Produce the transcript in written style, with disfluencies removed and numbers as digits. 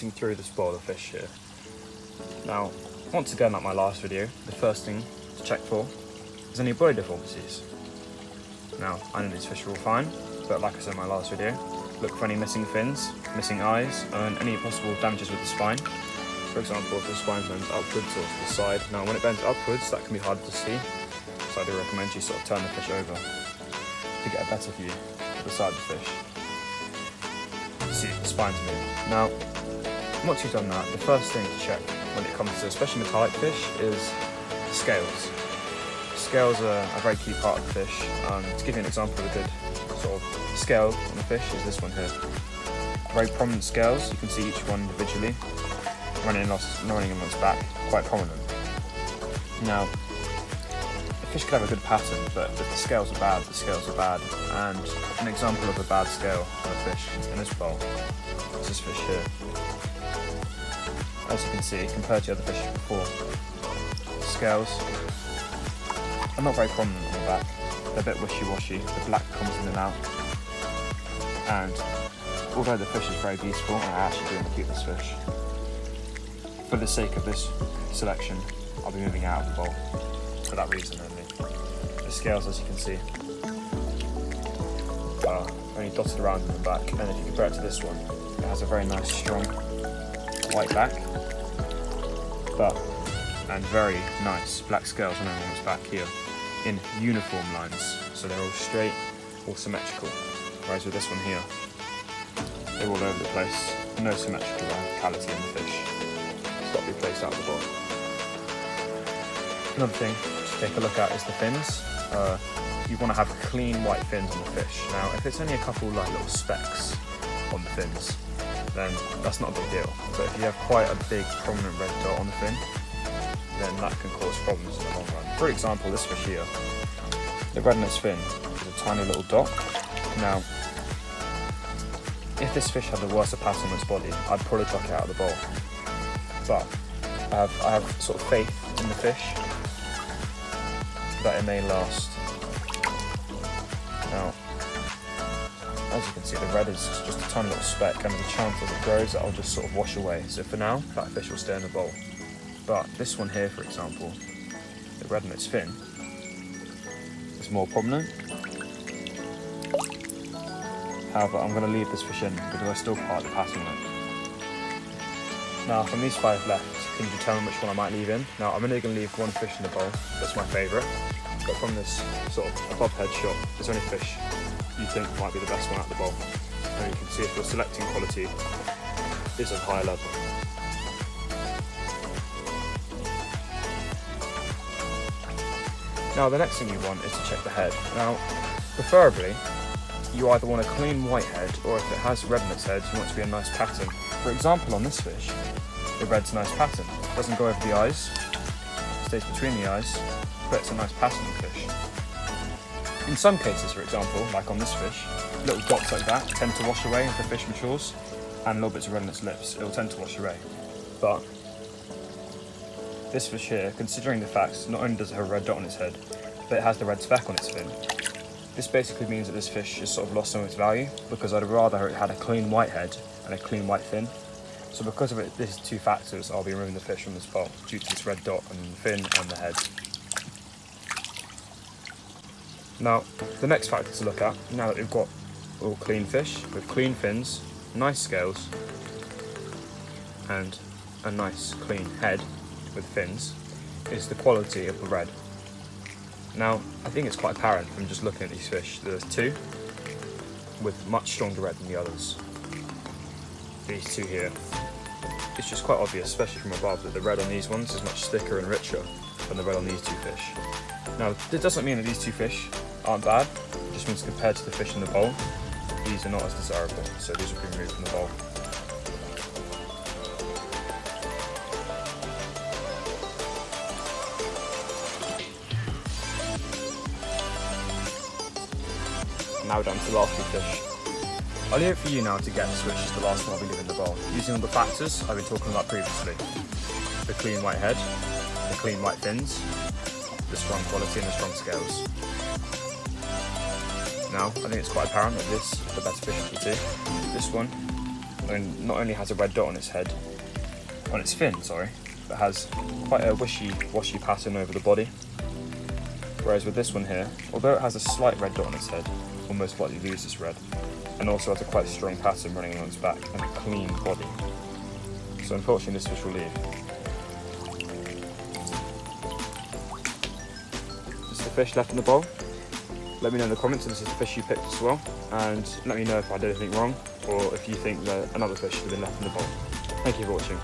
missing through this bowl of fish here. Now, once again, like my last video, the first thing to check for is any body deformities. Now, I know these fish are all fine, but like I said in my last video, look for any missing fins, missing eyes, and any possible damages with the spine. For example, if the spine bends upwards or to the side. Now, when it bends upwards, that can be harder to see, so I do recommend you sort of turn the fish over to get a better view of the side of the fish, to see if the spine's moving. Now, once you've done that, the first thing to check when it comes to especially metallic fish is the scales. Scales are a very key part of the fish. To give you an example of a good sort of scale on the fish is this one here. Very prominent scales, you can see each one individually running along its back, quite prominent. Now, the fish could have a good pattern, but if the scales are bad, the scales are bad. And an example of a bad scale on a fish in this bowl is this fish here. As you can see, compared to the other fish before, the scales are not very prominent on the back. They're a bit wishy-washy, the black comes in and out. And although the fish is very beautiful, and I actually do want to keep this fish, for the sake of this selection, I'll be moving out of the bowl for that reason only. The scales, as you can see, are only dotted around in the back, and if you compare it to this one, it has a very nice strong white back, and very nice black scales running along its back here in uniform lines, so they're all straight, all symmetrical. Whereas with this one here, they're all over the place, no symmetrical verticality in the fish. It's got to be placed out of the bowl. Another thing to take a look at is the fins. You want to have clean white fins on the fish. Now, if it's only a couple like little specks on the fins, then that's not a big deal. But if you have quite a big prominent red dot on the fin, then that can cause problems in the long run. For example, this fish here, the red on its fin is a tiny little dot. Now, if this fish had a worse pattern on its body, I'd probably chuck it out of the bowl. But I have sort of faith in the fish that it may last. Now, as you can see, the red is just a tiny little speck, and there's a chance as it grows that I'll just sort of wash away. So for now, that fish will stay in the bowl. But this one here, for example, the red on its fin is more prominent. However, I'm going to leave this fish in because I still part the pattern on it. Now, from these 5 left, can you determine which one I might leave in? Now, I'm only going to leave one fish in the bowl. That's my favourite. But from this sort of above head shot, there's only fish you think might be the best one out of the bowl. And you can see if your selecting quality is of high level. Now, the next thing you want is to check the head. Now, preferably, you either want a clean white head, or if it has red on its head, you want it to be a nice pattern. For example, on this fish, the red's a nice pattern. It doesn't go over the eyes, it stays between the eyes, but it's a nice pattern on the fish. In some cases, for example, like on this fish, little dots like that tend to wash away as the fish matures, and little bits of red on its lips, it will tend to wash away. But this fish here, considering the fact not only does it have a red dot on its head, but it has the red speck on its fin, this basically means that this fish has sort of lost some of its value, because I'd rather it had a clean white head and a clean white fin. So because of it, these 2 factors, I'll be removing the fish from this bowl due to this red dot on the fin and the head. Now, the next factor to look at, now that we've got all clean fish with clean fins, nice scales, and a nice clean head with fins, is the quality of the red. Now, I think it's quite apparent from just looking at these fish. There's 2 with much stronger red than the others. These 2 here. It's just quite obvious, especially from above, that the red on these ones is much thicker and richer than the red on these 2 fish. Now, it doesn't mean that these 2 fish aren't bad, it just means compared to the fish in the bowl, these are not as desirable, so these will be removed from the bowl. Now down to the last 2 fish. I'll leave it for you now to guess which is the last one I'll be leaving in the bowl, using all the factors I've been talking about previously. The clean white head, the clean white fins, the strong quality and the strong scales. Now, I think it's quite apparent that this is the better fish of the 2. This one and not only has a red dot on its head, on its fin, sorry, but has quite a wishy-washy pattern over the body. Whereas with this one here, although it has a slight red dot on its head, will most likely lose its red, and also has a quite strong pattern running along its back and a clean body. So unfortunately this fish will leave. This is the fish left in the bowl. Let me know in the comments if this is the fish you picked as well, and let me know if I did anything wrong, or if you think that another fish should have been left in the bowl. Thank you for watching.